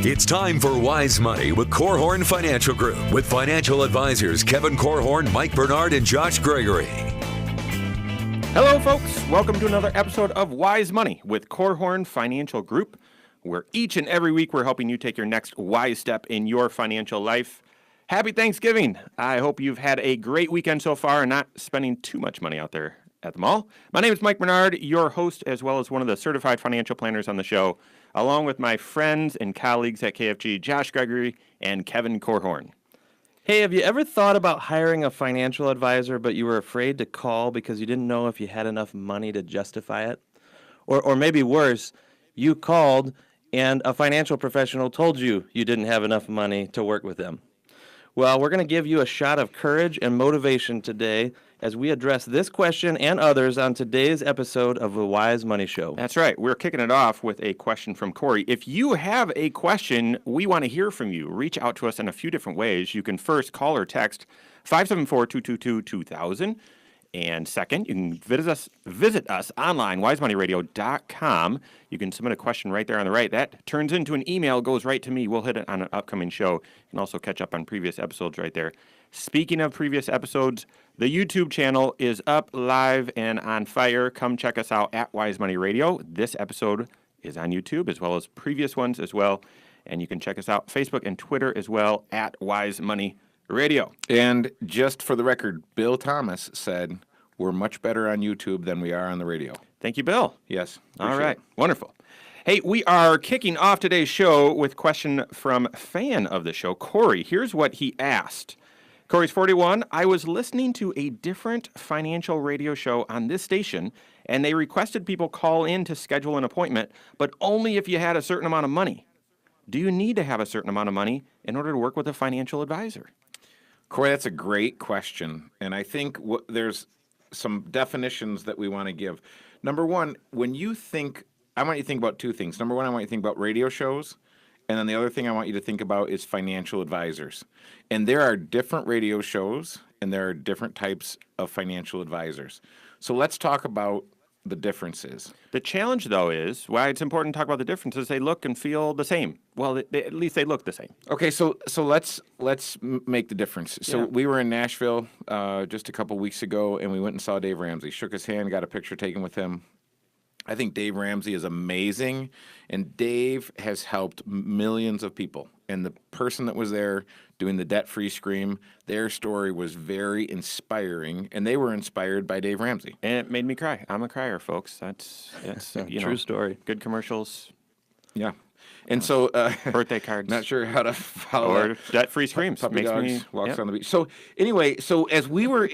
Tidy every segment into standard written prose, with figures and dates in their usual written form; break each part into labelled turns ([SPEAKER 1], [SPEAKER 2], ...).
[SPEAKER 1] It's time for Wise Money with Korhorn Financial Group with financial advisors Kevin Korhorn, Mike Bernard, and Josh Gregory.
[SPEAKER 2] Hello, folks. Welcome to another episode of Wise Money with Korhorn Financial Group, where each and every week we're helping you take your next wise step in your financial life. Happy Thanksgiving. I hope you've had a great weekend so far and not spending too much money out there at the mall. My name is Mike Bernard, your host, as well as one of the certified financial planners on the show, along with my friends and colleagues at KFG, Josh Gregory and Kevin Korhorn.
[SPEAKER 3] Hey, have you ever thought about hiring a financial advisor, but you were afraid to call because you didn't know if you had enough money to justify it? Or maybe worse, you called and a financial professional told you you didn't have enough money to work with them. Well, we're going to give you a shot of courage and motivation today as we address this question and others on today's episode of The Wise Money Show.
[SPEAKER 2] That's right. We're kicking it off with a question from Corey. If you have a question, we want to hear from you. Reach out to us in a few different ways. You can first call or text 574-222-2000. And second, you can visit us online, wisemoneyradio.com. You can submit a question right there on the right. That turns into an email, goes right to me. We'll hit it on an upcoming show. You can also catch up on previous episodes right there. Speaking of previous episodes, the YouTube channel is up, live, and on fire. Come check us out at Wise Money Radio. This episode is on YouTube, as well as previous ones as well. And you can check us out Facebook and Twitter as well at Wise Money Radio.
[SPEAKER 4] And just for the record, Bill Thomas said we're much better on YouTube than we are on the radio.
[SPEAKER 2] Thank you, Bill.
[SPEAKER 4] Yes.
[SPEAKER 2] All right. Wonderful. Hey, we are kicking off today's show with a question from fan of the show, Corey. Here's what he asked. Corey's 41. I was listening to a different financial radio show on this station, and they requested people call in to schedule an appointment, but only if you had a certain amount of money. Do you need to have a certain amount of money in order to work with a financial advisor?
[SPEAKER 4] Corey, that's a great question. And I think there's some definitions that we want to give. Number one, when you think, I want you to think about two things. Number one, I want you to think about radio shows. And then the other thing I want you to think about is financial advisors. And there are different radio shows and there are different types of financial advisors. So let's talk about the differences.
[SPEAKER 2] The challenge, though, is why it's important to talk about the differences. They look and feel the same. Well, at least they look the same.
[SPEAKER 4] Okay, so let's make the difference. So we were in Nashville just a couple weeks ago, and we went and saw Dave Ramsey. Shook his hand, got a picture taken with him. I think Dave Ramsey is amazing, and Dave has helped millions of people. And the person that was there doing the debt-free scream, their story was very inspiring, and they were inspired by Dave Ramsey.
[SPEAKER 2] And it made me cry. I'm a crier, folks. That's
[SPEAKER 3] true story.
[SPEAKER 2] Good commercials.
[SPEAKER 4] Yeah. And so
[SPEAKER 2] birthday cards.
[SPEAKER 4] Not sure how to follow
[SPEAKER 2] or debt-free screams.
[SPEAKER 4] Puppy
[SPEAKER 2] Makes
[SPEAKER 4] dogs,
[SPEAKER 2] me
[SPEAKER 4] walks on the beach. So anyway, as we were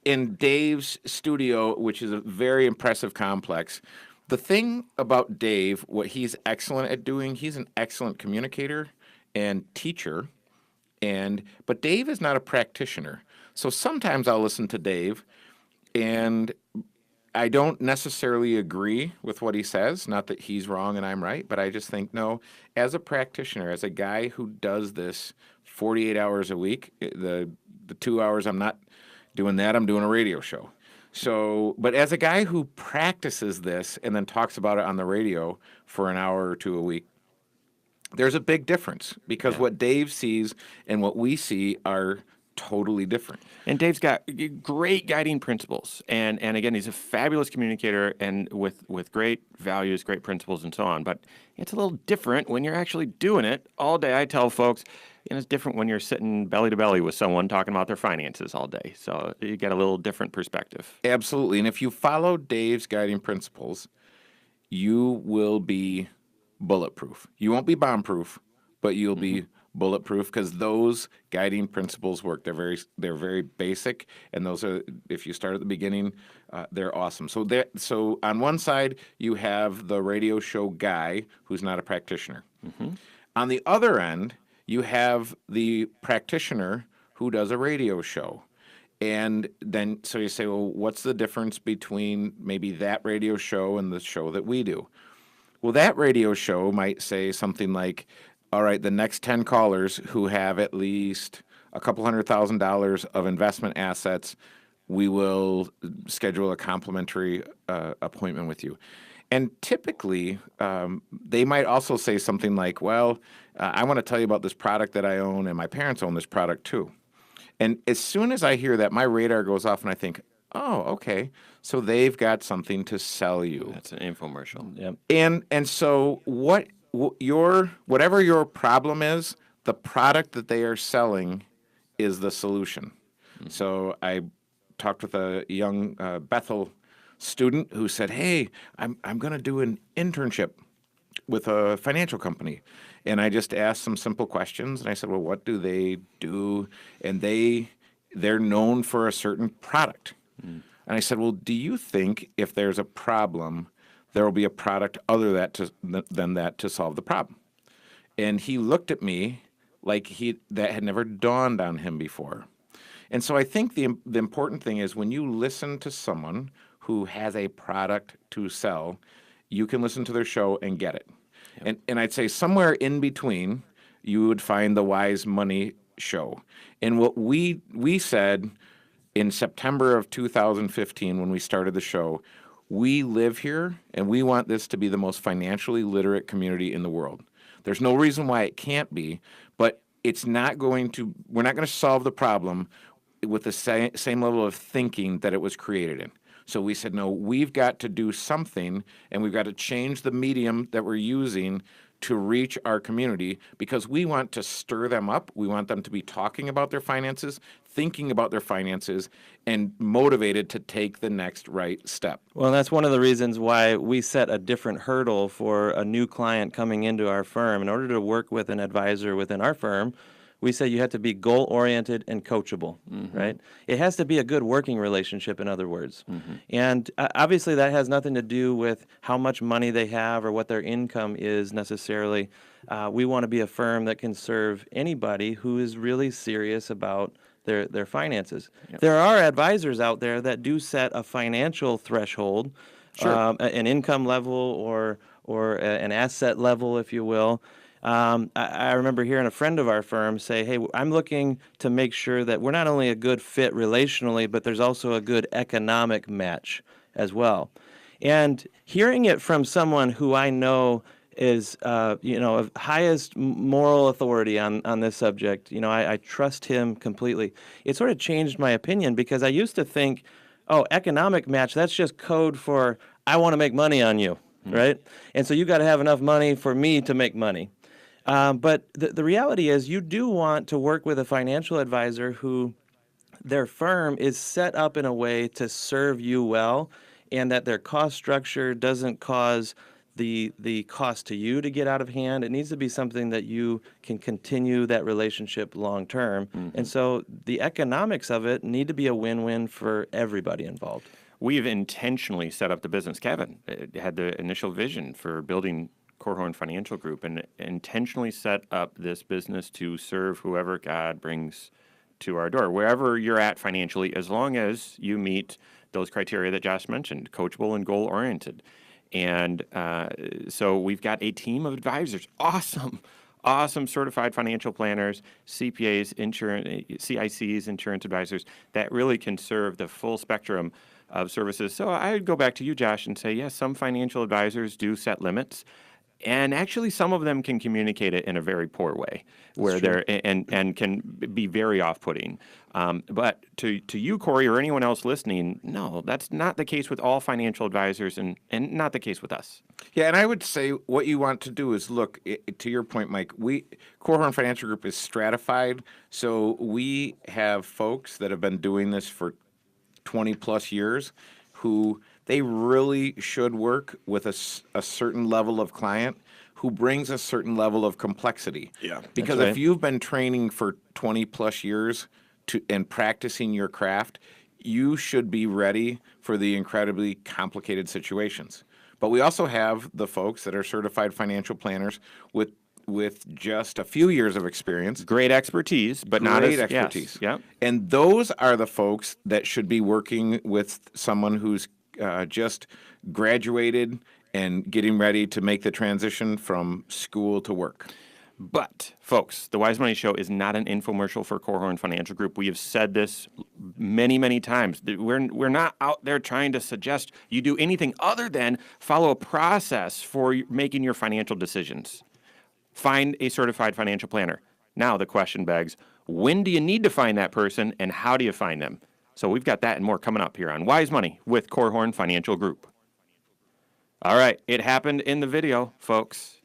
[SPEAKER 4] in Dave's studio, which is a very impressive complex, the thing about Dave, what he's excellent at doing, he's an excellent communicator and teacher, but Dave is not a practitioner. So sometimes I'll listen to Dave, and I don't necessarily agree with what he says. Not that he's wrong and I'm right, but I just think, no, as a practitioner, as a guy who does this 48 hours a week, the 2 hours I'm not doing that, I'm doing a radio show. So, but as a guy who practices this and then talks about it on the radio for an hour or two a week, there's a big difference because what Dave sees and what we see are totally different.
[SPEAKER 2] And Dave's got great guiding principles. And again, he's a fabulous communicator and with great values, great principles, and so on. But it's a little different when you're actually doing it all day. I tell folks, it's different when you're sitting belly to belly with someone talking about their finances all day. So you get a little different perspective.
[SPEAKER 4] Absolutely. And if you follow Dave's guiding principles, you will be bulletproof. You won't be bomb-proof, but you'll be bulletproof because those guiding principles work. They're very basic, and those are, if you start at the beginning, they're awesome. So on one side, you have the radio show guy who's not a practitioner. Mm-hmm. On the other end, you have the practitioner who does a radio show. And then, so you say, well, what's the difference between maybe that radio show and the show that we do? Well, that radio show might say something like, all right, the next 10 callers who have at least a couple $100,000 of investment assets, we will schedule a complimentary appointment with you. And typically, they might also say something like, well, I want to tell you about this product that I own, and my parents own this product too. And as soon as I hear that, my radar goes off, and I think, oh, okay, so they've got something to sell you.
[SPEAKER 2] That's an infomercial.
[SPEAKER 3] Yep.
[SPEAKER 4] And so whatever your problem is, the product that they are selling is the solution. So I talked with a young Bethel student who said, "Hey, I'm going to do an internship with a financial company." And I just asked some simple questions, and I said, "Well, what do they do?" And they're known for a certain product. And I said, "Well, do you think if there's a problem, there will be a product other than that to solve the problem?" And he looked at me like that had never dawned on him before. And so I think the important thing is when you listen to someone who has a product to sell, you can listen to their show and get it. Yep. And I'd say somewhere in between, you would find the Wise Money show. And what we said in September of 2015 when we started the show, we live here and we want this to be the most financially literate community in the world. There's no reason why it can't be, but we're not going to solve the problem with the same level of thinking that it was created in. So we said, no, we've got to do something, and we've got to change the medium that we're using to reach our community because we want to stir them up. We want them to be talking about their finances, thinking about their finances, and motivated to take the next right step.
[SPEAKER 3] Well, that's one of the reasons why we set a different hurdle for a new client coming into our firm. In order to work with an advisor within our firm, we say you have to be goal-oriented and coachable, right? It has to be a good working relationship, in other words. And obviously that has nothing to do with how much money they have or what their income is necessarily. We want to be a firm that can serve anybody who is really serious about their finances. Yep. There are advisors out there that do set a financial threshold,
[SPEAKER 4] Sure.
[SPEAKER 3] An income level or an asset level, if you will. I remember hearing a friend of our firm say, hey, I'm looking to make sure that we're not only a good fit relationally, but there's also a good economic match as well. And hearing it from someone who I know is, of highest moral authority on this subject, I trust him completely. It sort of changed my opinion because I used to think, oh, economic match, that's just code for I want to make money on you, right? And so you got to have enough money for me to make money. But the reality is you do want to work with a financial advisor who their firm is set up in a way to serve you well and that their cost structure doesn't cause the cost to you to get out of hand. It needs to be something that you can continue that relationship long term. And so the economics of it need to be a win-win for everybody involved.
[SPEAKER 2] We've intentionally set up the business. Kevin had the initial vision for building Korhorn Financial Group and intentionally set up this business to serve whoever God brings to our door, wherever you're at financially, as long as you meet those criteria that Josh mentioned, coachable and goal-oriented. And so we've got a team of advisors, awesome certified financial planners, CPAs, CICs, insurance advisors that really can serve the full spectrum of services. So I would go back to you, Josh, and say, yes, some financial advisors do set limits. And actually, some of them can communicate it in a very poor way, where they're and can be very off-putting. But to you, Corey, or anyone else listening, no, that's not the case with all financial advisors, and not the case with us.
[SPEAKER 4] Yeah, and I would say what you want to do is look to your point, Mike. Korhorn Financial Group is stratified, so we have folks that have been doing this for 20 plus years who they really should work with a certain level of client who brings a certain level of complexity.
[SPEAKER 2] Yeah,
[SPEAKER 4] because
[SPEAKER 3] right.
[SPEAKER 4] If you've been training for 20 plus years and practicing your craft, you should be ready for the incredibly complicated situations. But we also have the folks that are certified financial planners with just a few years of experience.
[SPEAKER 2] Great expertise, but not as
[SPEAKER 4] expertise.
[SPEAKER 2] Yes, yeah.
[SPEAKER 4] And those are the folks that should be working with someone who's just graduated and getting ready to make the transition from school to work.
[SPEAKER 2] But, folks, the Wise Money Show is not an infomercial for Korhorn Financial Group. We have said this many, many times. We're not out there trying to suggest you do anything other than follow a process for making your financial decisions. Find a certified financial planner. Now the question begs, when do you need to find that person, and how do you find them? So we've got that and more coming up here on Wise Money with Korhorn Financial Group. All right, it happened in the video, folks.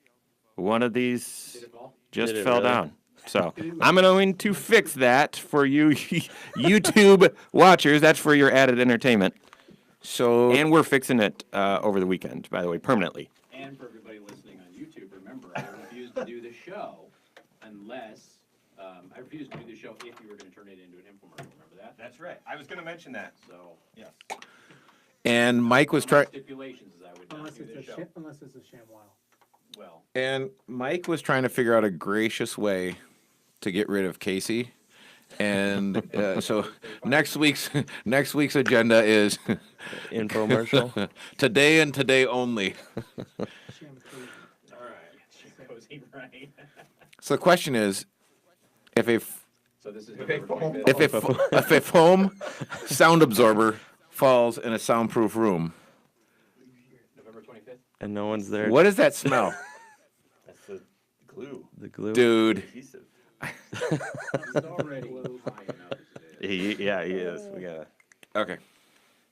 [SPEAKER 2] One of these just fell down. So I'm going to fix that for you YouTube watchers. That's for your added entertainment.
[SPEAKER 4] So
[SPEAKER 2] And we're fixing it over the weekend, by the way, permanently.
[SPEAKER 5] And for everybody listening on YouTube, remember, I refuse to do the show unless, I refuse to do the show if you were going to turn it into an infomercial. Remember that?
[SPEAKER 2] That's right. I was going to mention that.
[SPEAKER 5] So,
[SPEAKER 2] Yes.
[SPEAKER 4] and Mike was trying.
[SPEAKER 5] stipulations is I would not
[SPEAKER 6] Unless
[SPEAKER 5] do the
[SPEAKER 6] it's
[SPEAKER 5] show.
[SPEAKER 6] unless it's a ShamWow.
[SPEAKER 5] Well,
[SPEAKER 4] And Mike was trying to figure out a gracious way to get rid of Casey. And so next week's agenda is
[SPEAKER 3] Infomercial.
[SPEAKER 4] today and today only.
[SPEAKER 6] Sham 3.
[SPEAKER 5] all right. Cozy, right?
[SPEAKER 4] So the question is, if a
[SPEAKER 5] So this is November 25th.
[SPEAKER 4] if a foam sound absorber falls in a soundproof room,
[SPEAKER 5] November 25th?
[SPEAKER 3] And no one's there.
[SPEAKER 4] what does that smell,
[SPEAKER 2] That's the glue.
[SPEAKER 3] The glue.
[SPEAKER 4] dude?
[SPEAKER 2] Adhesive.
[SPEAKER 5] It's already high enough as it is.
[SPEAKER 2] He is. We got
[SPEAKER 4] Okay.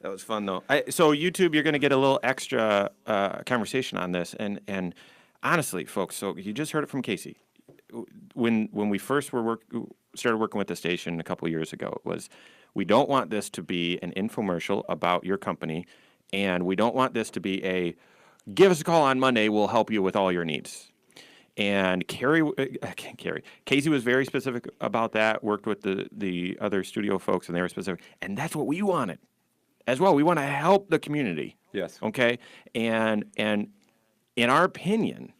[SPEAKER 2] That was fun, though. So YouTube, you're going to get a little extra conversation on this. And honestly, folks, so you just heard it from Casey. When we first started working with the station a couple years ago, it was, we don't want this to be an infomercial about your company, and we don't want this to be a, give us a call on Monday, we'll help you with all your needs. And Casey was very specific about that, worked with the other studio folks, and they were specific. And that's what we wanted as well. We want to help the community.
[SPEAKER 4] Yes.
[SPEAKER 2] Okay? And in our opinion,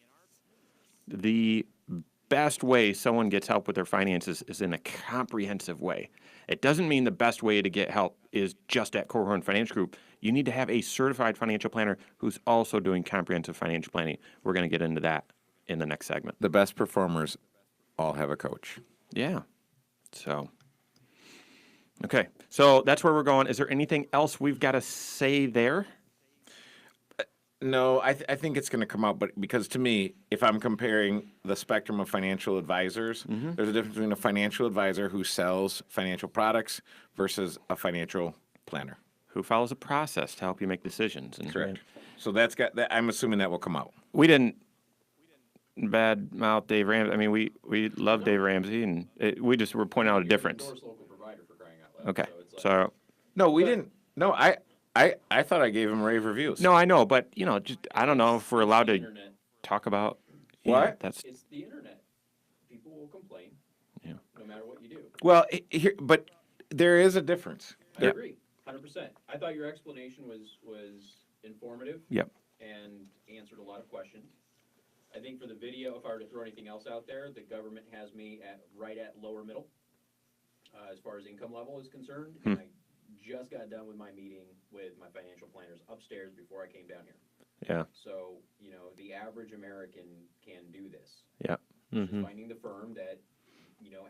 [SPEAKER 2] the best way someone gets help with their finances is in a comprehensive way. It doesn't mean the best way to get help is just at Korhorn Financial Group. You need to have a certified financial planner who's also doing comprehensive financial planning. We're going to get into that in the next segment.
[SPEAKER 4] The best performers all have a coach.
[SPEAKER 2] Yeah. So, okay. So that's where we're going. Is there anything else we've got to say there?
[SPEAKER 4] No, I think it's going to come out, but because to me, if I'm comparing the spectrum of financial advisors, there's a difference between a financial advisor who sells financial products versus a financial planner.
[SPEAKER 2] Who follows a process to help you make decisions? And
[SPEAKER 4] Correct. So that's got that. I'm assuming that will come out.
[SPEAKER 2] We didn't bad mouth Dave Ramsey. I mean, we love Dave Ramsey, and we just were pointing out a difference.
[SPEAKER 5] Endorse local provider for crying out loud.
[SPEAKER 2] Okay.
[SPEAKER 5] So it's like,
[SPEAKER 2] So
[SPEAKER 4] No, we didn't. No, I thought I gave him rave reviews.
[SPEAKER 2] no, I know, but just I don't know if we're allowed to
[SPEAKER 5] internet.
[SPEAKER 2] talk about
[SPEAKER 4] What?
[SPEAKER 2] That's
[SPEAKER 5] It's the internet. People will complain.
[SPEAKER 2] Yeah.
[SPEAKER 5] No matter what you do.
[SPEAKER 4] Well, here, but there is a difference.
[SPEAKER 5] I agree, 100%. I thought your explanation was informative.
[SPEAKER 2] Yep.
[SPEAKER 5] And answered a lot of questions. I think for the video, if I were to throw anything else out there, the government has me right at lower middle, as far as income level is concerned. And I just got done with my meeting with my financial planners upstairs before I came down here.
[SPEAKER 2] Yeah.
[SPEAKER 5] So, the average American can do this.
[SPEAKER 2] Yeah.
[SPEAKER 5] It's just finding the firm that,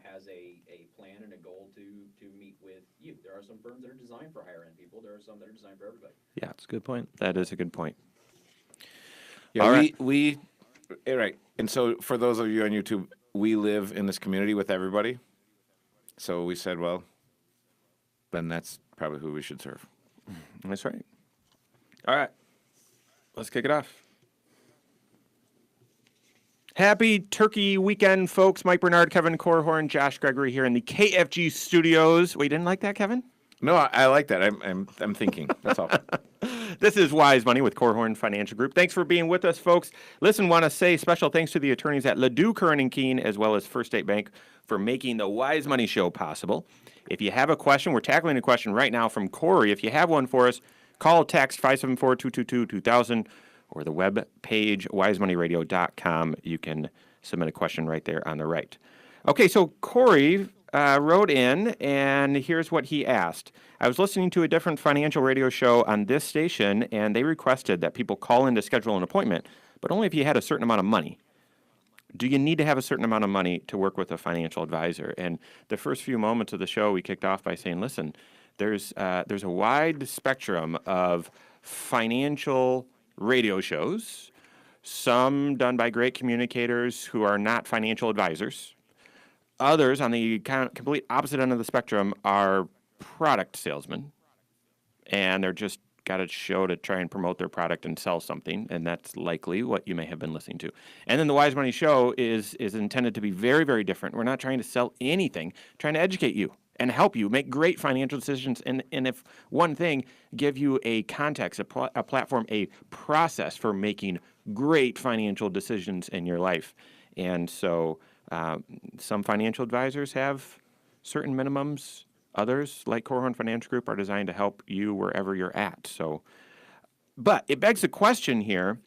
[SPEAKER 5] has a plan and a goal to meet with you. There are some firms that are designed for higher end people. There are some that are designed for everybody.
[SPEAKER 2] Yeah, it's a good point. That is a good point.
[SPEAKER 4] Yeah,
[SPEAKER 2] All right.
[SPEAKER 4] we right. And so for those of you on YouTube, we live in this community with everybody. So we said, well, then that's probably who we should serve.
[SPEAKER 2] That's right. All right. Let's kick it off. Happy Turkey weekend, folks. Mike Bernard, Kevin Korhorn, Josh Gregory here in the KFG studios. Wait, you didn't like that, Kevin?
[SPEAKER 4] No, I like that. I'm thinking. That's all.
[SPEAKER 2] This is Wise Money with Korhorn Financial Group. Thanks for being with us, folks. Listen, want to say special thanks to the attorneys at Ledoux, Curran & Keene, as well as First State Bank for making the Wise Money Show possible. If you have a question, we're tackling a question right now from Corey. If you have one for us, call or text 574-222-2000 or the web page, wisemoneyradio.com. You can submit a question right there on the right. Okay, so Corey wrote in, and here's what he asked. I was listening to a different financial radio show on this station, and they requested that people call in to schedule an appointment, but only if you had a certain amount of money. do you need to have a certain amount of money to work with a financial advisor? And the first few moments of the show, we kicked off by saying, listen, there's a wide spectrum of financial radio shows, some done by great communicators who are not financial advisors. Others on the complete opposite end of the spectrum are product salesmen, and they're just got a show to try and promote their product and sell something, and that's likely what you may have been listening to. And then the Wise Money Show is intended to be very, very different. We're not trying to sell anything, trying to educate you and help you make great financial decisions. And if one thing, give you a context, a platform, a process for making great financial decisions in your life. And so some financial advisors have certain minimums. Others, like Korhorn Financial Group, are designed to help you wherever you're at. So, but it begs the question here,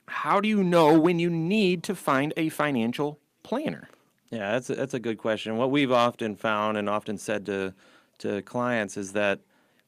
[SPEAKER 2] how do you know when you need to find a financial planner?
[SPEAKER 3] Yeah, that's a good question. What we've often found and often said to clients is that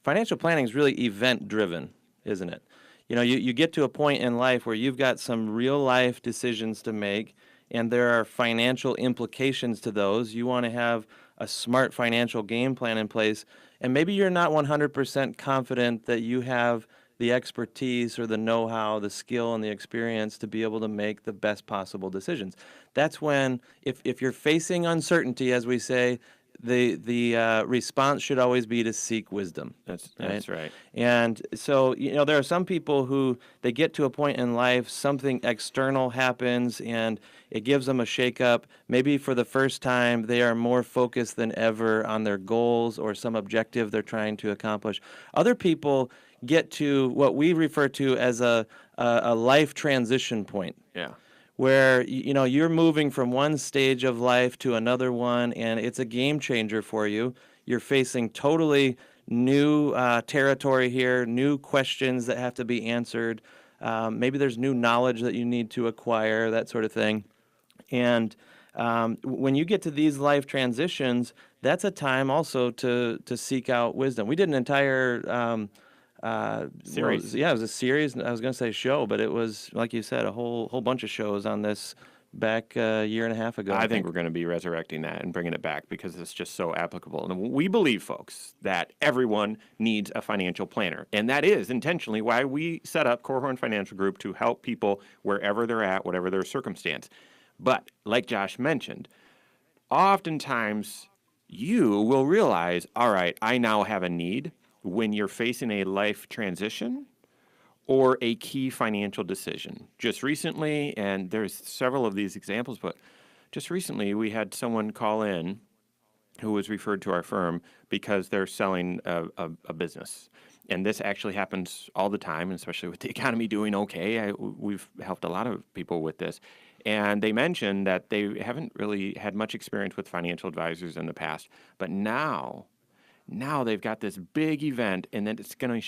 [SPEAKER 3] financial planning is really event driven, isn't it? You know, you get to a point in life where you've got some real life decisions to make, and there are financial implications to those. You want to have a smart financial game plan in place, and maybe you're not 100% confident that you have the expertise or the know-how, the skill and the experience to be able to make the best possible decisions. That's when, if you're facing uncertainty, as we say, the response should always be to seek wisdom.
[SPEAKER 2] That's right.
[SPEAKER 3] And so, you know, there are some people who they get to a point in life, something external happens, and it gives them a shakeup. Maybe for the first time, they are more focused than ever on their goals or some objective they're trying to accomplish. Other people get to what we refer to as a life transition point.
[SPEAKER 2] Yeah.
[SPEAKER 3] Where you know you're moving from one stage of life to another one, and it's a game changer for you. You're facing totally new territory here, new questions that have to be answered. Maybe there's new knowledge that you need to acquire, that sort of thing. And when you get to these life transitions, that's a time also to seek out wisdom. We did an entire
[SPEAKER 2] Series.
[SPEAKER 3] it was a series. I was going to say show, but it was, like you said, a whole bunch of shows on this back a year and a half ago.
[SPEAKER 2] I think we're going to be resurrecting that and bringing it back because it's just so applicable. And we believe, folks, that everyone needs a financial planner. And that is intentionally why we set up Korhorn Financial Group to help people wherever they're at, whatever their circumstance. But like Josh mentioned, oftentimes you will realize, all right, I now have a need when you're facing a life transition or a key financial decision. Just recently, and there's several of these examples, but just recently we had someone call in who was referred to our firm because they're selling a business. And this actually happens all the time, especially with the economy doing okay. We've helped a lot of people with this. And they mentioned that they haven't really had much experience with financial advisors in the past, but now they've got this big event, and then it's going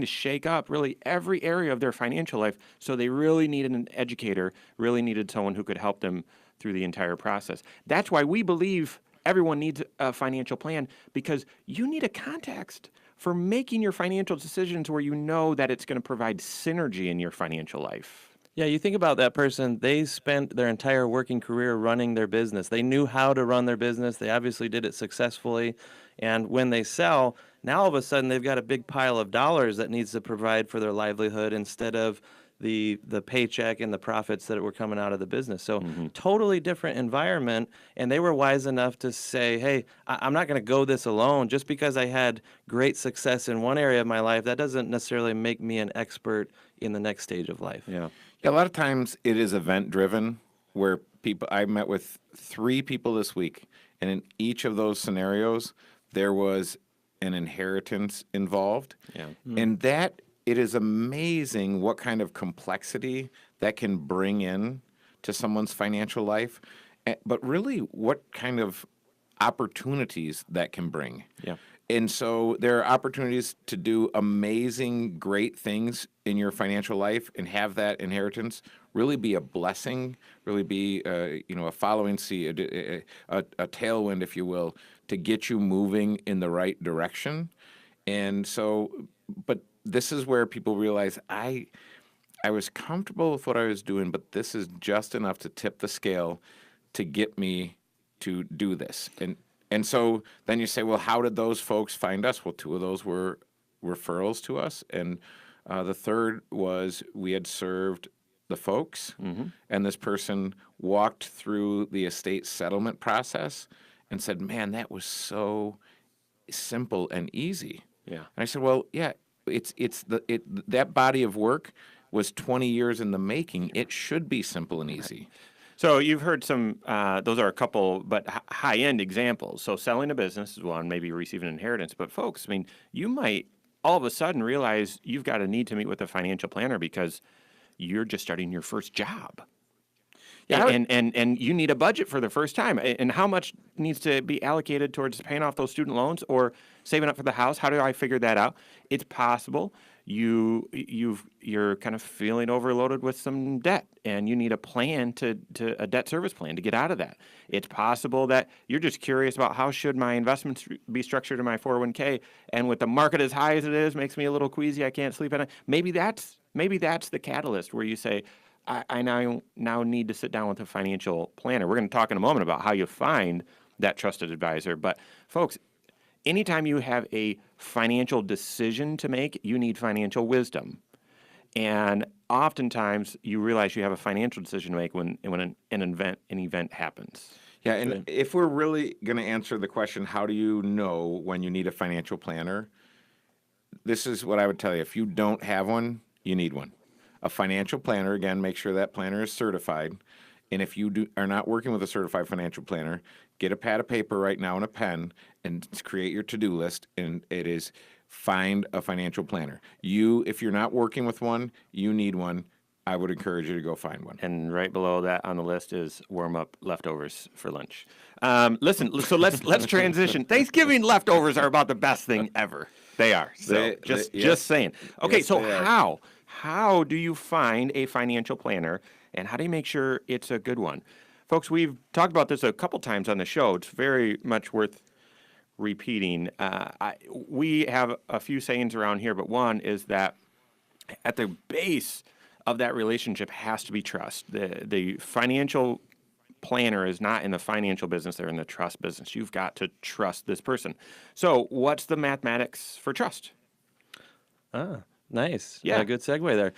[SPEAKER 2] to shake up really every area of their financial life. So they really needed an educator, really needed someone who could help them through the entire process. That's why we believe everyone needs a financial plan, because you need a context for making your financial decisions where you know that it's going to provide synergy in your financial life.
[SPEAKER 3] Yeah, you think about that person, they spent their entire working career running their business. They knew how to run their business. They obviously did it successfully. And when they sell, now all of a sudden they've got a big pile of dollars that needs to provide for their livelihood instead of the paycheck and the profits that were coming out of the business. So totally different environment. And they were wise enough to say, hey, I'm not going to go this alone. Just because I had great success in one area of my life, that doesn't necessarily make me an expert in the next stage of life.
[SPEAKER 2] Yeah.
[SPEAKER 4] Yeah, a lot of times it is event driven where people, I met with 3 people this week, and in each of those scenarios, there was an inheritance involved.
[SPEAKER 2] Yeah.
[SPEAKER 4] And that, it is amazing what kind of complexity that can bring in to someone's financial life, but really what kind of opportunities that can bring.
[SPEAKER 2] Yeah.
[SPEAKER 4] And so there are opportunities to do amazing, great things in your financial life and have that inheritance really be a blessing, really be a following seed, a tailwind, if you will, to get you moving in the right direction. And so, but this is where people realize I was comfortable with what I was doing, but this is just enough to tip the scale to get me to do this. And so then you say, well, how did those folks find us? Well, two of those were referrals to us, and the third was we had served the folks, and this person walked through the estate settlement process and said, man, that was so simple and easy.
[SPEAKER 2] Yeah.
[SPEAKER 4] And I said, well, yeah, that body of work was 20 years in the making. It should be simple and easy.
[SPEAKER 2] So you've heard some, those are a couple, but high-end examples. So selling a business is one, maybe receiving an inheritance. But folks, I mean, you might all of a sudden realize you've got a need to meet with a financial planner because you're just starting your first job.
[SPEAKER 4] Yeah,
[SPEAKER 2] And you need a budget for the first time. And how much needs to be allocated towards paying off those student loans or saving up for the house? How do I figure that out? It's possible you're kind of feeling overloaded with some debt, and you need a plan to a debt service plan to get out of that. It's possible that you're just curious about how should my investments be structured in my 401k, and with the market as high as it is, makes me a little queasy. I can't sleep at night. Maybe that's the catalyst where you say, I now need to sit down with a financial planner. We're going to talk in a moment about how you find that trusted advisor. But folks, anytime you have a financial decision to make, you need financial wisdom. And oftentimes you realize you have a financial decision to make when an event happens.
[SPEAKER 4] Yeah, and if we're really going to answer the question, how do you know when you need a financial planner? This is what I would tell you. If you don't have one, you need one. A financial planner, again, make sure that planner is certified. And if you are not working with a certified financial planner, get a pad of paper right now and a pen and create your to-do list. And it is find a financial planner. If you're not working with one, you need one. I would encourage you to go find one.
[SPEAKER 2] And right below that on the list is warm up leftovers for lunch. Listen, so let's transition. Thanksgiving leftovers are about the best thing ever. They are. So just saying. Okay,
[SPEAKER 4] Yes,
[SPEAKER 2] so how do you find a financial planner, and how do you make sure it's a good one? Folks, we've talked about this a couple times on the show. It's very much worth repeating. We have a few sayings around here, but one is that at the base of that relationship has to be trust. The financial planner is not in the financial business, they're in the trust business. You've got to trust this person. So what's the mathematics for trust?
[SPEAKER 3] Nice.
[SPEAKER 2] Yeah.
[SPEAKER 3] Good segue there.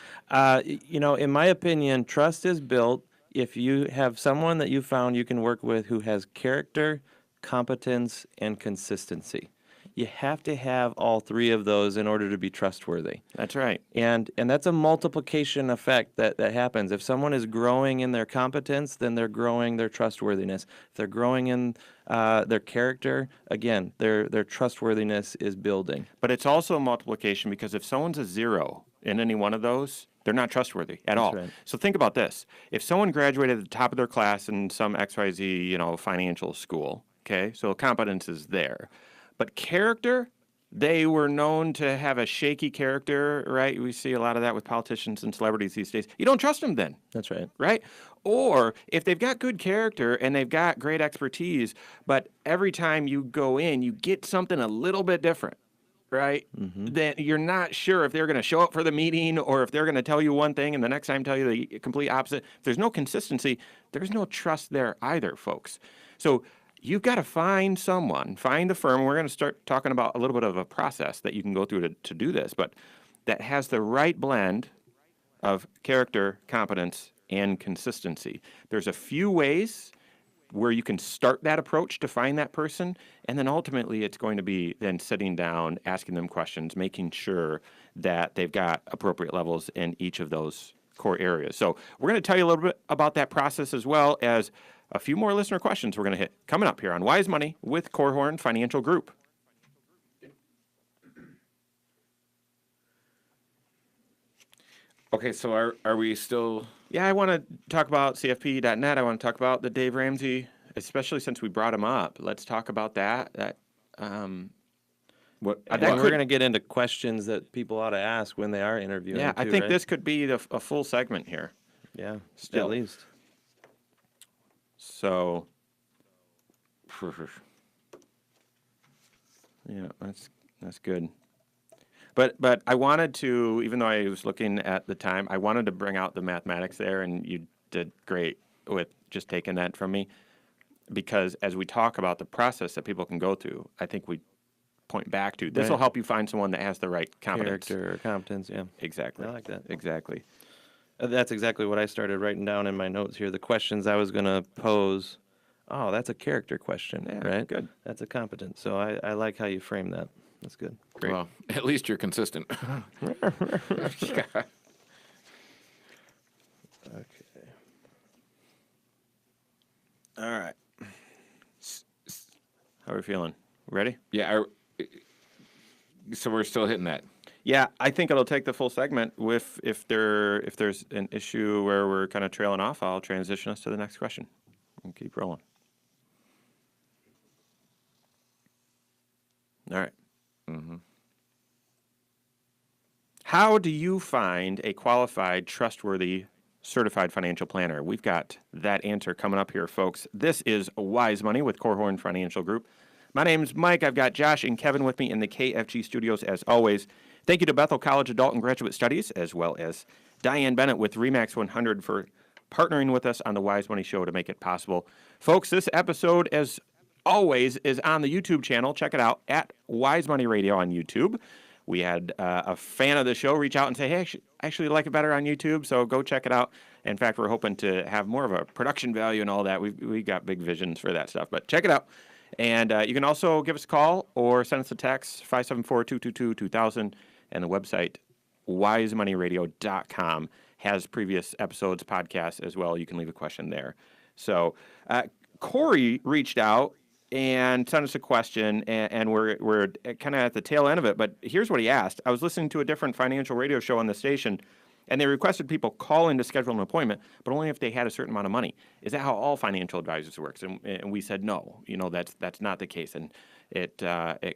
[SPEAKER 3] In my opinion, trust is built if you have someone that you found you can work with who has character, competence, and consistency. You have to have all three of those in order to be trustworthy.
[SPEAKER 2] That's right.
[SPEAKER 3] And that's a multiplication effect that happens. If someone is growing in their competence, then they're growing their trustworthiness. If they're growing in their character, again, their trustworthiness is building.
[SPEAKER 2] But it's also a multiplication because if someone's a zero in any one of those, they're not trustworthy at all.
[SPEAKER 3] right.
[SPEAKER 2] So think about this. If someone graduated at the top of their class in some XYZ, financial school, okay, so competence is there. But character, they were known to have a shaky character, right? We see a lot of that with politicians and celebrities these days. You don't trust them then.
[SPEAKER 3] That's right.
[SPEAKER 2] Right? Or if they've got good character and they've got great expertise, but every time you go in, you get something a little bit different, right? Then you're not sure if they're going to show up for the meeting or if they're going to tell you one thing and the next time tell you the complete opposite. If there's no consistency, there's no trust there either, folks. So you've got to find the firm. We're going to start talking about a little bit of a process that you can go through to do this, but that has the right blend of character, competence, and consistency. There's a few ways where you can start that approach to find that person, and then ultimately it's going to be then sitting down, asking them questions, making sure that they've got appropriate levels in each of those core areas. So we're going to tell you a little bit about that process as well as a few more listener questions we're going to hit coming up here on Wise Money with Korhorn Financial Group.
[SPEAKER 4] Okay, so are we still...
[SPEAKER 2] Yeah, I want to talk about CFP.net. I want to talk about the Dave Ramsey, especially since we brought him up. Let's talk about that.
[SPEAKER 3] We're going to get into questions that people ought to ask when they are interviewing.
[SPEAKER 2] Yeah, I
[SPEAKER 3] too,
[SPEAKER 2] think
[SPEAKER 3] right?
[SPEAKER 2] this could be a full segment here.
[SPEAKER 3] Yeah,
[SPEAKER 2] Still.
[SPEAKER 3] at least.
[SPEAKER 2] So, yeah, that's good. But I wanted to, even though I was looking at the time, I wanted to bring out the mathematics there, and you did great with just taking that from me. Because as we talk about the process that people can go through, I think we point back to this will
[SPEAKER 3] Right.
[SPEAKER 2] help you find someone that has the right competence.
[SPEAKER 3] Character or competence, yeah.
[SPEAKER 2] Exactly.
[SPEAKER 3] I like that.
[SPEAKER 2] Exactly.
[SPEAKER 3] That's exactly what I started writing down in my notes here. The questions I was going to pose. Oh, that's a character question,
[SPEAKER 2] Yeah,
[SPEAKER 3] right?
[SPEAKER 2] good.
[SPEAKER 3] That's a competence. So I like how you frame that. That's good.
[SPEAKER 2] Great.
[SPEAKER 4] Well, at least you're consistent. Yeah.
[SPEAKER 3] Okay.
[SPEAKER 2] All right. How are we feeling? Ready?
[SPEAKER 4] Yeah. So we're still hitting that.
[SPEAKER 2] Yeah, I think it'll take the full segment. If there's an issue where we're kind of trailing off, I'll transition us to the next question and keep rolling. All right. How do you find a qualified, trustworthy, certified financial planner? We've got that answer coming up here, folks. This is Wise Money with Korhorn Financial Group. My name's Mike. I've got Josh and Kevin with me in the KFG studios as always. Thank you to Bethel College Adult and Graduate Studies, as well as Diane Bennett with REMAX 100 for partnering with us on the Wise Money Show to make it possible. Folks, this episode, as always, is on the YouTube channel. Check it out at Wise Money Radio on YouTube. We had a fan of the show reach out and say, hey, I actually like it better on YouTube, so go check it out. In fact, we're hoping to have more of a production value and all that. We got big visions for that stuff, but check it out. And you can also give us a call or send us a text, 574-222-2000, and the website, wisemoneyradio.com, has previous episodes, podcasts as well. You can leave a question there. So Corey reached out and sent us a question, and we're kind of at the tail end of it, but here's what he asked. I was listening to a different financial radio show on the station, and they requested people call in to schedule an appointment, but only if they had a certain amount of money. Is that how all financial advisors works? And we said no. That's not the case. And it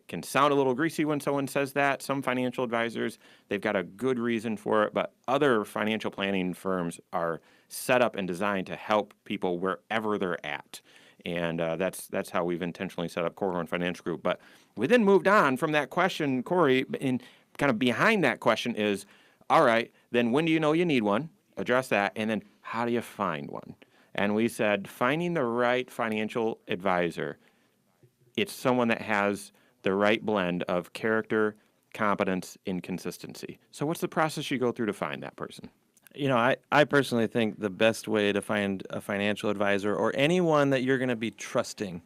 [SPEAKER 2] can sound a little greasy when someone says that. Some financial advisors, they've got a good reason for it, but other financial planning firms are set up and designed to help people wherever they're at. And that's how we've intentionally set up Korhorn Financial Group. But we then moved on from that question, Corey, and kind of behind that question is, all right, then when do you know you need one? Address that. And then how do you find one? And we said finding the right financial advisor, it's someone that has the right blend of character, competence, and consistency. So what's the process you go through to find that person?
[SPEAKER 3] I personally think the best way to find a financial advisor or anyone that you're going to be trusting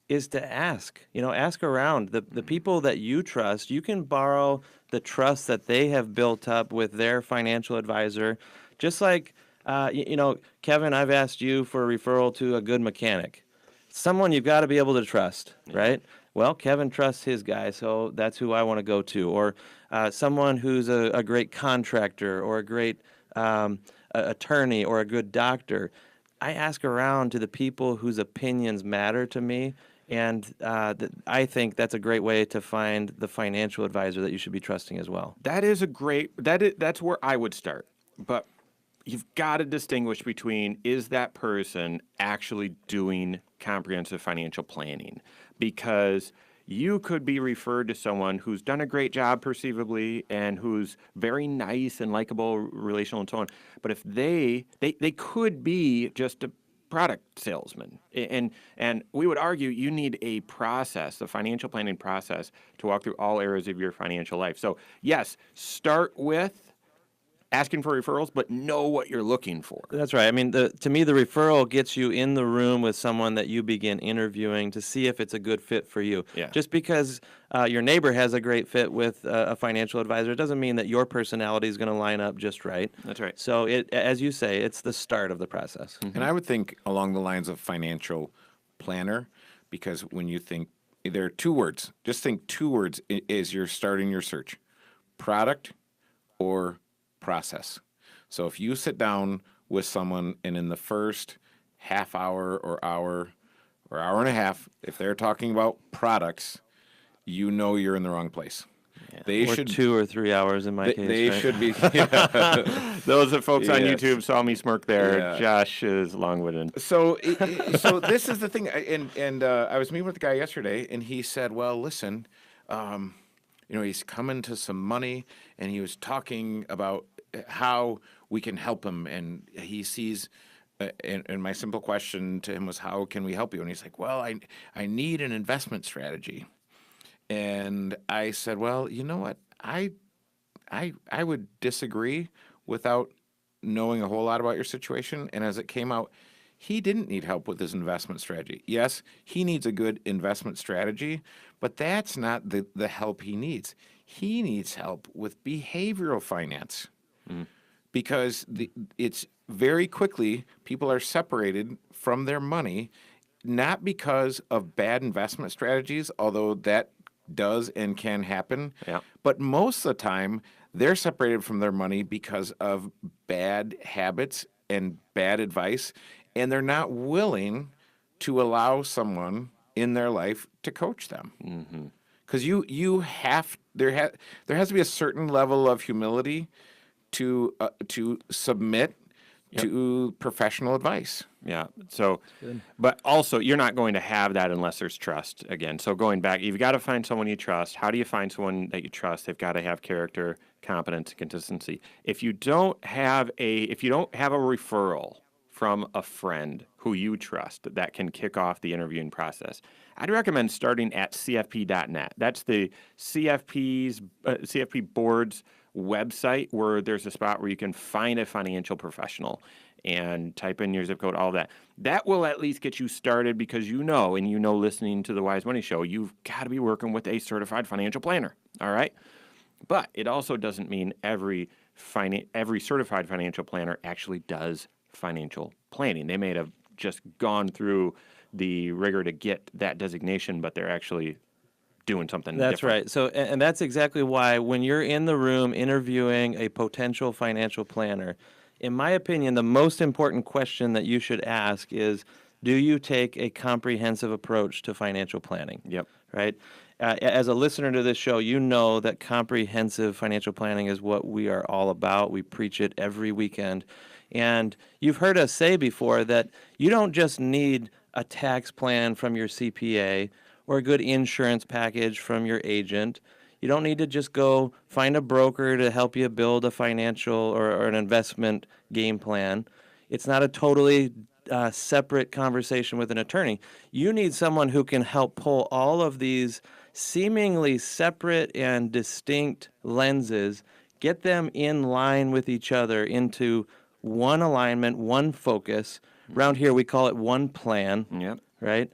[SPEAKER 3] is to ask. Ask around. The people that you trust, you can borrow the trust that they have built up with their financial advisor. Just like, Kevin, I've asked you for a referral to a good mechanic. Someone you've got to be able to trust, right? Well, Kevin trusts his guy, so that's who I want to go to. Or someone who's a great contractor or a great attorney or a good doctor. I ask around to the people whose opinions matter to me, and I think that's a great way to find the financial advisor that you should be trusting as well.
[SPEAKER 2] That's where I would start. But you've got to distinguish between, is that person actually doing comprehensive financial planning? Because you could be referred to someone who's done a great job perceivably and who's very nice and likable, relational, and so on. But if they could be just a product salesman. And we would argue you need a process, a financial planning process, to walk through all areas of your financial life. So yes, start with asking for referrals, but know what you're looking for.
[SPEAKER 3] That's right. I mean, to me, the referral gets you in the room with someone that you begin interviewing to see if it's a good fit for you.
[SPEAKER 2] Yeah.
[SPEAKER 3] Just because your neighbor has a great fit with a financial advisor doesn't mean that your personality is going to line up just right.
[SPEAKER 2] That's right.
[SPEAKER 3] So, as you say, it's the start of the process.
[SPEAKER 4] And I would think along the lines of financial planner, because when you think, there are two words. Just think two words as you're starting your search: product or process. So if you sit down with someone and in the first half hour or hour and a half, if they're talking about products, you're in the wrong place.
[SPEAKER 3] Yeah.
[SPEAKER 4] They
[SPEAKER 3] or
[SPEAKER 4] should
[SPEAKER 3] 2 or 3 hours in my case.
[SPEAKER 4] They
[SPEAKER 3] right?
[SPEAKER 4] should be. Yeah.
[SPEAKER 2] Those of folks on
[SPEAKER 4] Yes.
[SPEAKER 2] YouTube saw me smirk there.
[SPEAKER 4] Yeah.
[SPEAKER 2] Josh is long-winded.
[SPEAKER 4] So this is the thing, and I was meeting with the guy yesterday, and he said, "Well, listen, he's coming to some money, and he was talking about how we can help him, and he sees. And my simple question to him was, "How can we help you?" And he's like, "Well, I need an investment strategy." And I said, "Well, you know what? I would disagree without knowing a whole lot about your situation." And as it came out, he didn't need help with his investment strategy. Yes, he needs a good investment strategy, but that's not the help he needs. He needs help with behavioral finance because it's very quickly people are separated from their money, not because of bad investment strategies, although that does and can happen.
[SPEAKER 2] Yeah.
[SPEAKER 4] But most of the time, they're separated from their money because of bad habits and bad advice, and they're not willing to allow someone in their life to coach them. Because you have there has to be a certain level of humility to submit to professional advice.
[SPEAKER 2] Yeah. So, but also you're not going to have that unless there's trust again. So going back, you've got to find someone you trust. How do you find someone that you trust? They've got to have character, competence, and consistency. If you don't have a referral from a friend who you trust that can kick off the interviewing process, I'd recommend starting at CFP.net. That's the CFP board's website, where there's a spot where you can find a financial professional and type in your zip code, all that. That will at least get you started, because listening to the Wise Money Show, you've got to be working with a certified financial planner. All right. But it also doesn't mean every certified financial planner actually does financial planning. They may have just gone through the rigor to get that designation, but they're actually doing something
[SPEAKER 3] That's
[SPEAKER 2] different.
[SPEAKER 3] right. So, and that's exactly why when you're in the room interviewing a potential financial planner, in my opinion, the most important question that you should ask is, do you take a comprehensive approach to financial planning?
[SPEAKER 2] Yep.
[SPEAKER 3] Right? As a listener to this show, you know that comprehensive financial planning is what we are all about. We preach it every weekend. And you've heard us say before that you don't just need a tax plan from your CPA or a good insurance package from your agent. You don't need to just go find a broker to help you build a financial or an investment game plan. It's not a totally separate conversation with an attorney. You need someone who can help pull all of these seemingly separate and distinct lenses, get them in line with each other into one alignment, one focus. Around here, we call it one plan.
[SPEAKER 2] Yep.
[SPEAKER 3] Right?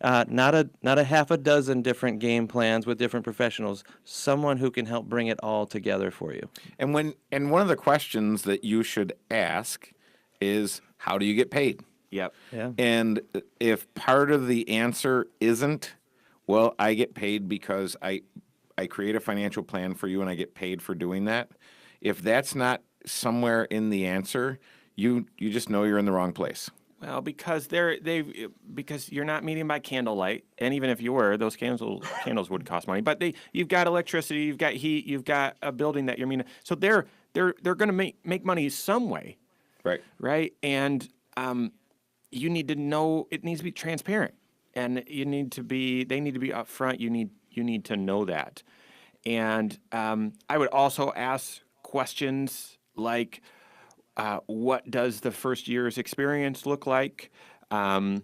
[SPEAKER 3] Not a half a dozen different game plans with different professionals. Someone who can help bring it all together for you.
[SPEAKER 4] And one of the questions that you should ask is, how do you get paid?
[SPEAKER 2] Yep.
[SPEAKER 3] Yeah.
[SPEAKER 4] And if part of the answer isn't, well, I get paid because I create a financial plan for you and I get paid for doing that. If that's not somewhere in the answer, you just know you're in the wrong place.
[SPEAKER 2] Well, because because you're not meeting by candlelight, and even if you were, those candles would cost money. But you've got electricity, you've got heat, you've got a building that you're meeting. So they're going to make money some way, right? And you need to know, it needs to be transparent, and they need to be upfront. You need to know that, and I would also ask questions like, what does the first year's experience look like? And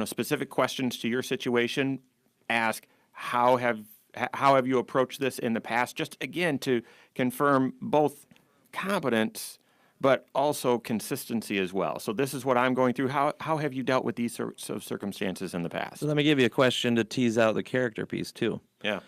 [SPEAKER 2] specific questions to your situation. Ask, how have you approached this in the past? Just again to confirm both competence, but also consistency as well. So this is what I'm going through. How have you dealt with these sorts of circumstances in the past?
[SPEAKER 3] So let me give you a question to tease out the character piece too.
[SPEAKER 2] Yeah.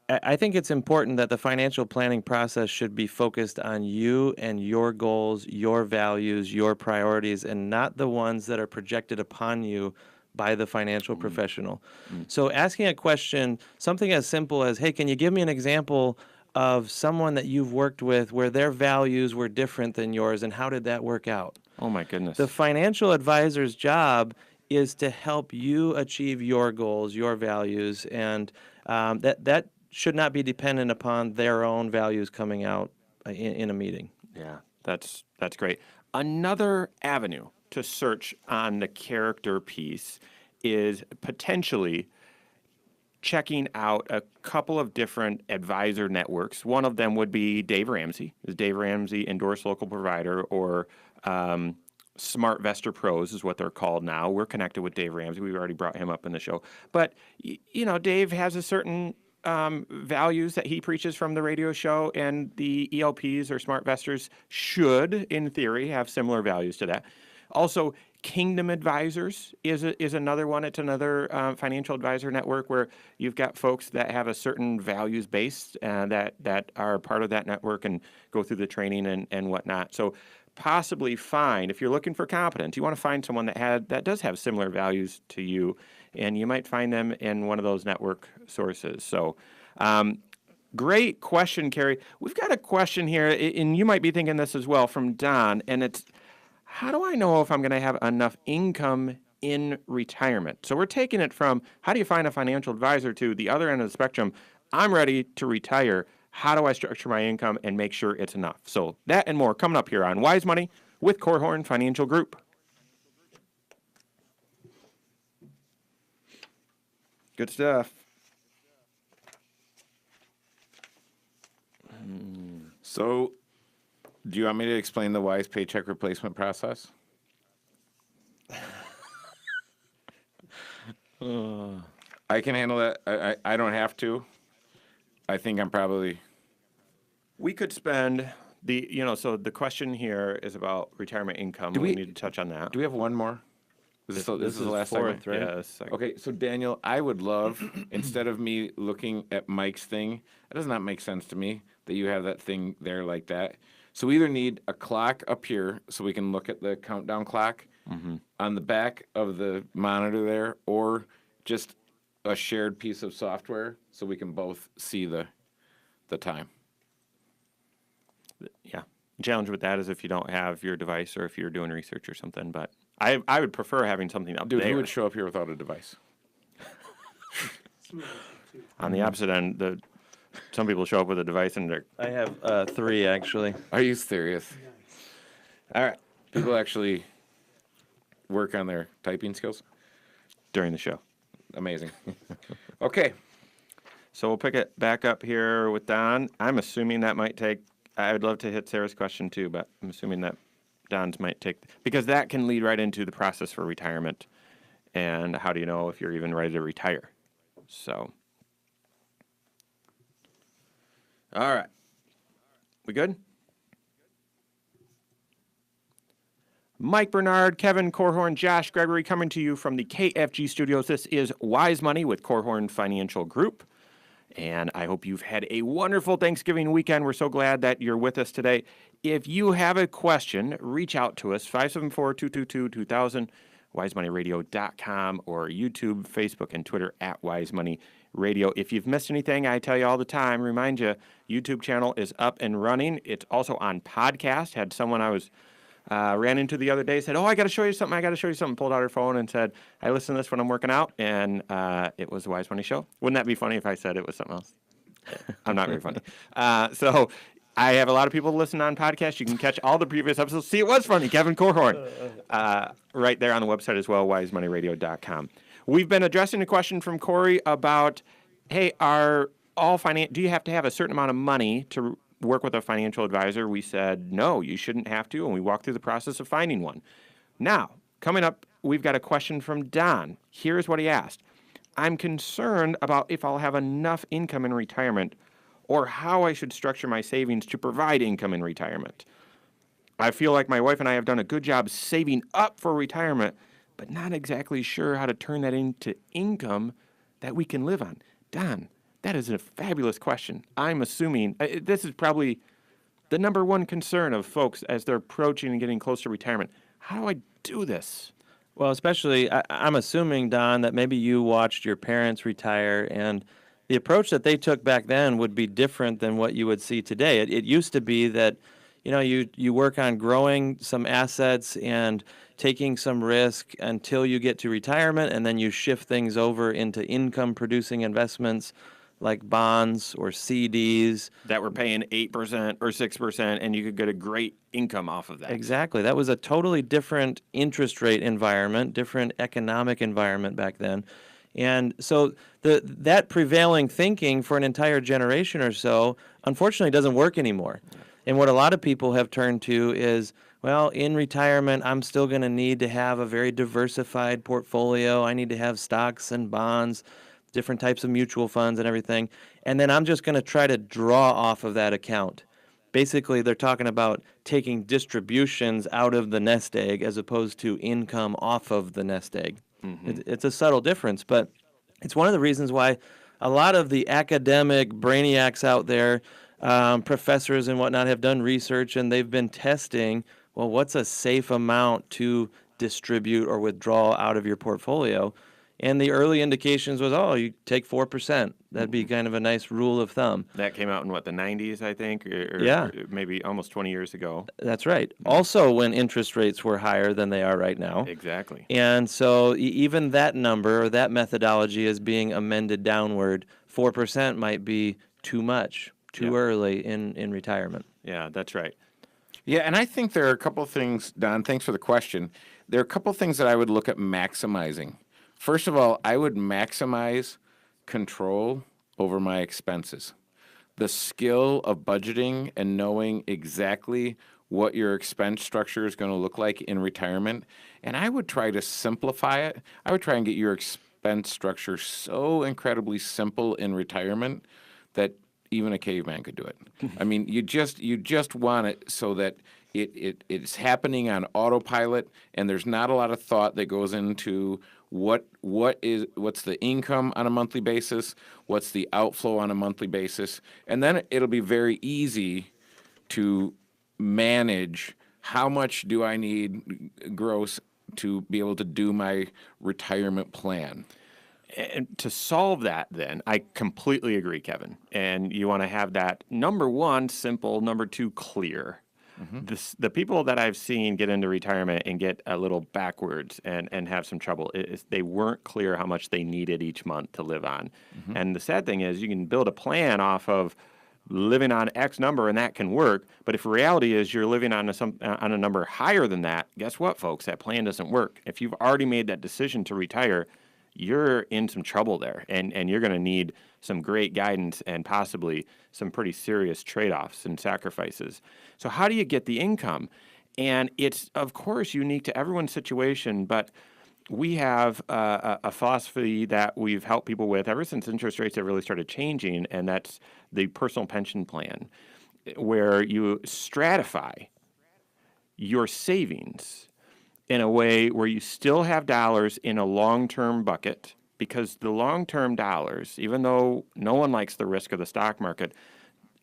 [SPEAKER 3] I think it's important that the financial planning process should be focused on you and your goals, your values, your priorities, and not the ones that are projected upon you by the financial professional. So asking a question, something as simple as, hey, can you give me an example of someone that you've worked with where their values were different than yours, and how did that work out?
[SPEAKER 2] Oh, my goodness.
[SPEAKER 3] The financial advisor's job is to help you achieve your goals, your values, and that should not be dependent upon their own values coming out in a meeting.
[SPEAKER 2] Yeah, that's great. Another avenue to search on the character piece is potentially checking out a couple of different advisor networks. One of them would be Dave Ramsey. Is Dave Ramsey endorsed local provider, or Smart Vestor Pros is what they're called now. We're connected with Dave Ramsey. We've already brought him up in the show. But, Dave has a certain values that he preaches from the radio show, and the ELPs or Smart Vestors should, in theory, have similar values to that. Also, Kingdom Advisors is another one. It's another financial advisor network where you've got folks that have a certain values base that are part of that network and go through the training and whatnot. So possibly find, if you're looking for competence, you want to find someone that does have similar values to you, and you might find them in one of those network sources. So great question, Carrie. We've got a question here, and you might be thinking this as well, from Don, and it's, how do I know if I'm going to have enough income in retirement? So we're taking it from how do you find a financial advisor to the other end of the spectrum. I'm ready to retire. How do I structure my income and make sure it's enough? So that and more coming up here on Wise Money with Korhorn Financial Group. Good stuff.
[SPEAKER 4] So, do you want me to explain the WISE paycheck replacement process? I can handle that. I don't have to. I think I'm probably...
[SPEAKER 2] We could spend so the question here is about retirement income. We need to touch on that.
[SPEAKER 4] Do we have one more? This is the last
[SPEAKER 3] fourth,
[SPEAKER 4] segment?
[SPEAKER 3] right?
[SPEAKER 2] Yes.
[SPEAKER 4] Okay, so Daniel, I would love, instead of me looking at Mike's thing, it does not make sense to me that you have that thing there like that. So we either need a clock up here so we can look at the countdown clock on the back of the monitor there, or just a shared piece of software so we can both see the time.
[SPEAKER 2] Yeah. Challenge with that is if you don't have your device or if you're doing research or something, but I would prefer having something up
[SPEAKER 4] Dude,
[SPEAKER 2] there.
[SPEAKER 4] who would show up here without a device?
[SPEAKER 2] On the opposite end, some people show up with a device and they're...
[SPEAKER 3] I have 3, actually.
[SPEAKER 4] Are you serious?
[SPEAKER 2] All right.
[SPEAKER 4] People actually work on their typing skills?
[SPEAKER 2] During the show.
[SPEAKER 4] Amazing. Okay.
[SPEAKER 2] So we'll pick it back up here with Don. I'm assuming that might take... I would love to hit Sarah's question too, but I'm assuming that Don's might take... Because that can lead right into the process for retirement. And how do you know if you're even ready to retire? So... All right. We good? Mike Bernard, Kevin Korhorn, Josh Gregory coming to you from the KFG studios. This is Wise Money with Korhorn Financial Group. And I hope you've had a wonderful Thanksgiving weekend. We're so glad that you're with us today. If you have a question, reach out to us, 574-222-2000, wisemoneyradio.com, or YouTube, Facebook, and Twitter at Wise Money Radio. If you've missed anything, I tell you all the time, remind you, YouTube channel is up and running. It's also on podcast. Had someone I was ran into the other day, said, I got to show you something, pulled out her phone and said, I listen to this when I'm working out, and it was the Wise Money Show. Wouldn't that be funny if I said it was something else? I'm not very funny. So I have a lot of people listen on podcasts. You can catch all the previous episodes. See, it was funny. Kevin Korhorn. Right there on the website as well, wisemoneyradio.com. We've been addressing a question from Corey about, hey, do you have to have a certain amount of money to work with a financial advisor? We said, no, you shouldn't have to, and we walked through the process of finding one. Now, coming up, we've got a question from Don. Here's what he asked. I'm concerned about if I'll have enough income in retirement or how I should structure my savings to provide income in retirement. I feel like my wife and I have done a good job saving up for retirement, but not exactly sure how to turn that into income that we can live on. Don, that is a fabulous question. I'm assuming this is probably the number one concern of folks as they're approaching and getting close to retirement. How do I do this?
[SPEAKER 3] Well, especially, I'm assuming, Don, that maybe you watched your parents retire, and the approach that they took back then would be different than what you would see today. It used to be that, you work on growing some assets and taking some risk until you get to retirement, and then you shift things over into income-producing investments like bonds or CDs.
[SPEAKER 2] That were paying 8% or 6%, and you could get a great income off of that.
[SPEAKER 3] Exactly. That was a totally different interest rate environment, different economic environment back then. And so that prevailing thinking for an entire generation or so, unfortunately, doesn't work anymore. And what a lot of people have turned to is, well, in retirement, I'm still going to need to have a very diversified portfolio. I need to have stocks and bonds, different types of mutual funds and everything. And then I'm just going to try to draw off of that account. Basically, they're talking about taking distributions out of the nest egg as opposed to income off of the nest egg. It's a subtle difference, but it's one of the reasons why a lot of the academic brainiacs out there, professors and whatnot, have done research and they've been testing, well, what's a safe amount to distribute or withdraw out of your portfolio? And the early indications was, oh, you take 4%. That'd be kind of a nice rule of thumb.
[SPEAKER 2] That came out in what, the 90s, I think, or
[SPEAKER 3] Yeah.
[SPEAKER 2] or maybe almost 20 years ago.
[SPEAKER 3] That's right. Also, when interest rates were higher than they are right now.
[SPEAKER 2] Exactly.
[SPEAKER 3] And so even that number or that methodology is being amended downward. 4% might be too much, too
[SPEAKER 2] Yeah.
[SPEAKER 3] early in retirement.
[SPEAKER 2] Yeah, that's right.
[SPEAKER 4] Yeah, and I think there are a couple of things, Don, thanks for the question. There are a couple of things that I would look at maximizing. First of all, I would maximize control over my expenses. The skill of budgeting and knowing exactly what your expense structure is going to look like in retirement. And I would try to simplify it. I would try and get your expense structure so incredibly simple in retirement that even a caveman could do it. I mean, you just want it so that it's happening on autopilot, and there's not a lot of thought that goes into what's the income on a monthly basis, what's the outflow on a monthly basis, and then it'll be very easy to manage how much do I need gross to be able to do my retirement plan.
[SPEAKER 2] And to solve that, then, I completely agree, Kevin. And you want to have that, number one, simple, number two, clear. The people that I've seen get into retirement and get a little backwards and have some trouble is they weren't clear how much they needed each month to live on. And the sad thing is you can build a plan off of living on X number and that can work. But if reality is you're living on a number higher than that, guess what, folks? That plan doesn't work. If you've already made that decision to retire, you're in some trouble there, and you're going to need some great guidance and possibly some pretty serious trade-offs and sacrifices. So how do you get the income? And it's, of course, unique to everyone's situation, but we have a philosophy that we've helped people with ever since interest rates have really started changing, and that's the personal pension plan, where you stratify your savings in a way where you still have dollars in a long-term bucket, because the long-term dollars, even though no one likes the risk of the stock market,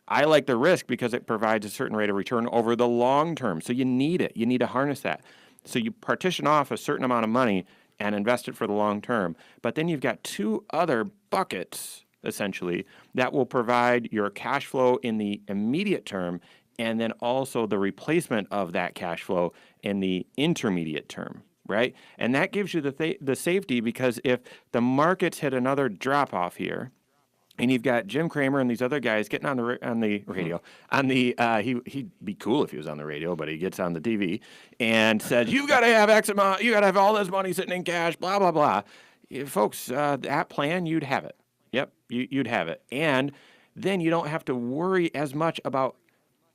[SPEAKER 2] I like the risk because it provides a certain rate of return over the long term. So you need it. You need to harness that. So you partition off a certain amount of money and invest it for the long term. But then you've got two other buckets, essentially, that will provide your cash flow in the immediate term and then also the replacement of that cash flow in the intermediate term, right? And that gives you the safety, because if the markets hit another drop off here, and you've got Jim Cramer and these other guys getting on the radio, he'd be cool if he was on the radio, but he gets on the TV and says, "You got to have X amount, you got to have all this money sitting in cash, blah blah blah." Folks, that plan, you'd have it. Yep, you'd have it, and then you don't have to worry as much about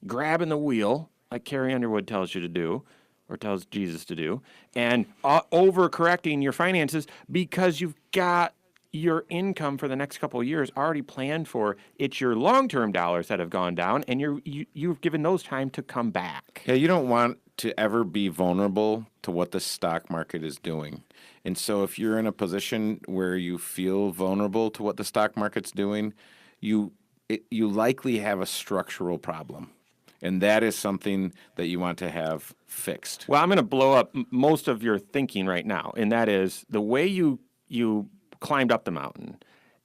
[SPEAKER 2] grabbing the wheel, like Carrie Underwood tells you to do, or tells Jesus to do, and overcorrecting your finances because you've got your income for the next couple of years already planned for. It's your long-term dollars that have gone down, and you've given those time to come back.
[SPEAKER 4] Yeah, you don't want to ever be vulnerable to what the stock market is doing. And so if you're in a position where you feel vulnerable to what the stock market's doing, you likely have a structural problem. And that is something that you want to have fixed.
[SPEAKER 2] Well, I'm going to blow up most of your thinking right now, and that is the way you climbed up the mountain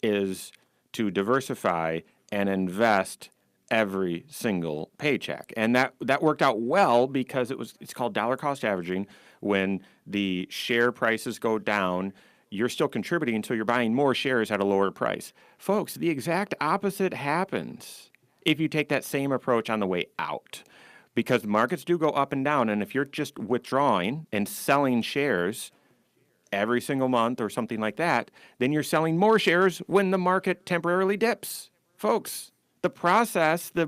[SPEAKER 2] is to diversify and invest every single paycheck. And that worked out well because it's called dollar cost averaging. When the share prices go down, you're still contributing, so you're buying more shares at a lower price. Folks, the exact opposite happens if you take that same approach on the way out, because markets do go up and down. And if you're just withdrawing and selling shares every single month or something like that, then you're selling more shares when the market temporarily dips. Folks, the process, the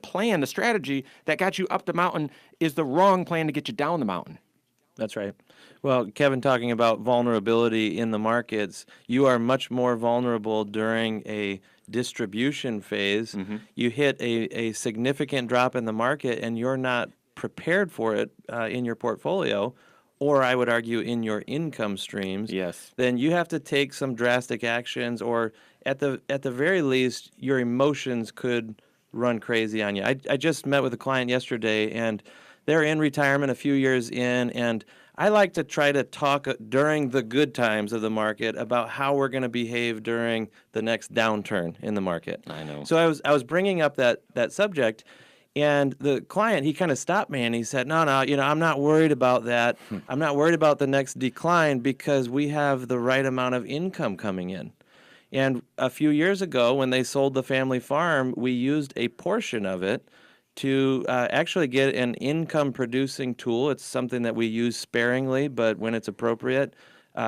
[SPEAKER 2] plan, the strategy that got you up the mountain is the wrong plan to get you down the mountain.
[SPEAKER 3] That's right. Well, Kevin, talking about vulnerability in the markets, you are much more vulnerable during a distribution phase. You hit a significant drop in the market and you're not prepared for it in your portfolio, or I would argue in your income streams.
[SPEAKER 2] Yes.
[SPEAKER 3] Then you have to take some drastic actions, or at the very least, your emotions could run crazy on you. I just met with a client yesterday, and they're in retirement a few years in, and I like to try to talk during the good times of the market about how we're going to behave during the next downturn in the market.
[SPEAKER 2] I know.
[SPEAKER 3] So I was bringing up that subject, and the client, he kind of stopped me and he said, no, I'm not worried about that. I'm not worried about the next decline because we have the right amount of income coming in. And a few years ago, when they sold the family farm, we used a portion of it to actually get an income-producing tool. It's something that we use sparingly, but when it's appropriate,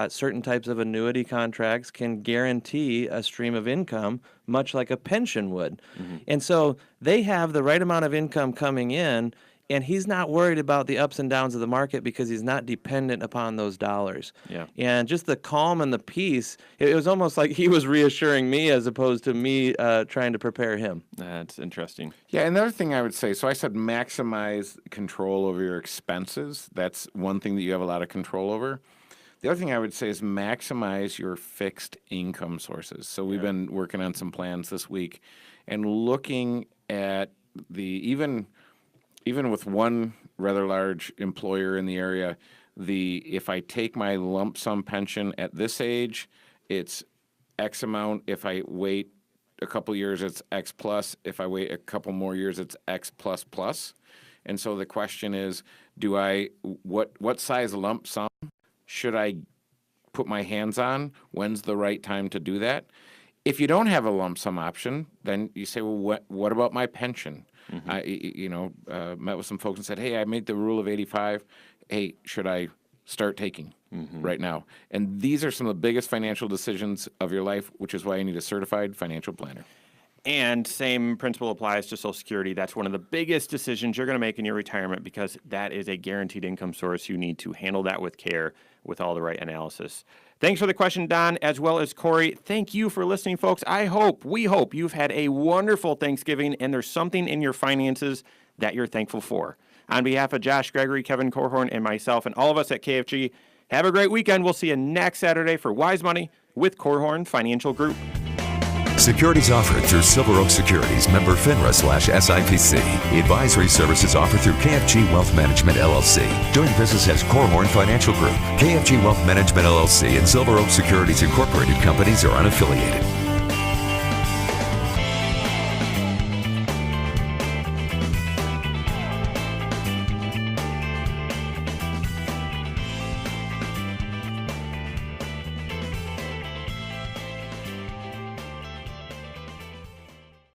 [SPEAKER 3] certain types of annuity contracts can guarantee a stream of income, much like a pension would. And so they have the right amount of income coming in, and he's not worried about the ups and downs of the market because he's not dependent upon those dollars.
[SPEAKER 2] Yeah.
[SPEAKER 3] And just the calm and the peace, it was almost like he was reassuring me as opposed to me trying to prepare him.
[SPEAKER 2] That's interesting.
[SPEAKER 4] Yeah, another thing I would say, so I said maximize control over your expenses. That's one thing that you have a lot of control over. The other thing I would say is maximize your fixed income sources. So we've been working on some plans this week and looking at even with one rather large employer in the area, if I take my lump sum pension at this age, it's X amount. If I wait a couple years, it's X plus. If I wait a couple more years, it's X plus plus. And so the question is, what size lump sum should I put my hands on? When's the right time to do that? If you don't have a lump sum option, then you say, well, what about my pension? I met with some folks and said, hey, I made the rule of 85. Hey, should I start taking right now? And these are some of the biggest financial decisions of your life, which is why you need a certified financial planner.
[SPEAKER 2] And same principle applies to Social Security. That's one of the biggest decisions you're going to make in your retirement because that is a guaranteed income source. You need to handle that with care with all the right analysis. Thanks for the question, Don, as well as Corey. Thank you for listening, folks. We hope you've had a wonderful Thanksgiving and there's something in your finances that you're thankful for. On behalf of Josh, Gregory, Kevin Korhorn, and myself, and all of us at KFG, have a great weekend. We'll see you next Saturday for Wise Money with Korhorn Financial Group.
[SPEAKER 1] Securities offered through Silver Oak Securities, member FINRA/SIPC. Advisory services offered through KFG Wealth Management, LLC. Doing business as Korhorn Financial Group. KFG Wealth Management, LLC and Silver Oak Securities Incorporated companies are unaffiliated.